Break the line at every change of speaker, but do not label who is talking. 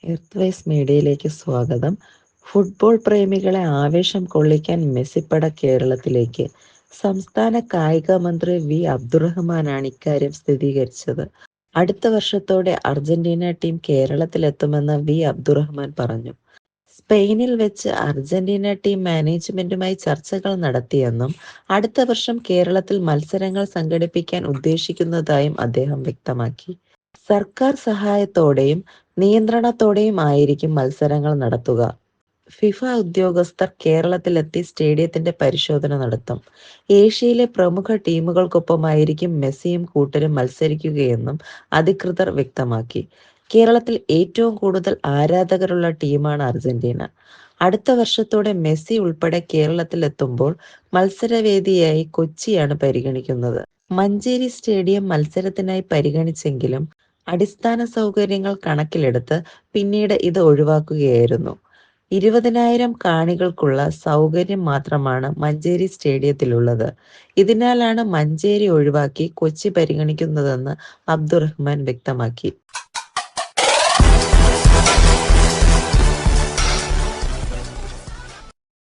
Earthwise മീഡിയയിലേക്ക് സ്വാഗതം. Football പ്രേമികളെ ആവേശം കൊള്ളിക്കാൻ മെസ്സിപ്പട കേരളത്തിലേക്ക്. സംസ്ഥാന കായിക മന്ത്രി വി അബ്ദുറഹ്മാനാണ് ഇക്കാര്യം സ്ഥിരീകരിച്ചത്. അടുത്ത വർഷത്തോടെ അർജന്റീന ടീം കേരളത്തിലെത്തുമെന്ന് വി അബ്ദുറഹ്മാൻ പറഞ്ഞു. സ്പെയിനിൽ വെച്ച് അർജന്റീന ടീം മാനേജ്മെന്റുമായി ചർച്ചകൾ നടത്തിയെന്നും അടുത്ത വർഷം കേരളത്തിൽ മത്സരങ്ങൾ സംഘടിപ്പിക്കാൻ ഉദ്ദേശിക്കുന്നതായും അദ്ദേഹം വ്യക്തമാക്കി. സർക്കാർ സഹായത്തോടെയും നിയന്ത്രണത്തോടെയും ആയിരിക്കും മത്സരങ്ങൾ നടത്തുക. ഫിഫ ഉദ്യോഗസ്ഥർ കേരളത്തിലെത്തി സ്റ്റേഡിയത്തിന്റെ പരിശോധന നടത്തും. ഏഷ്യയിലെ പ്രമുഖ ടീമുകൾക്കൊപ്പമായിരിക്കും മെസ്സിയും കൂട്ടരും മത്സരിക്കുകയെന്നും അധികൃതർ വ്യക്തമാക്കി. കേരളത്തിൽ ഏറ്റവും കൂടുതൽ ആരാധകരുള്ള ടീമാണ് അർജന്റീന. അടുത്ത വർഷത്തോടെ മെസ്സി ഉൾപ്പെടെ കേരളത്തിലെത്തുമ്പോൾ മത്സരവേദിയായി കൊച്ചിയാണ് പരിഗണിക്കുന്നത്. മഞ്ചേരി സ്റ്റേഡിയം മത്സരത്തിനായി പരിഗണിച്ചെങ്കിലും അടിസ്ഥാന സൗകര്യങ്ങൾ കണക്കിലെടുത്ത് പിന്നീട് ഇത് ഒഴിവാക്കുകയായിരുന്നു. 20,000 കാണികൾക്കുള്ള സൗകര്യം മാത്രമാണ് മഞ്ചേരി സ്റ്റേഡിയത്തിലുള്ളത്. ഇതിനാലാണ് മഞ്ചേരി ഒഴിവാക്കി കൊച്ചി പരിഗണിക്കുന്നതെന്ന് അബ്ദുറഹ്മാൻ വ്യക്തമാക്കി.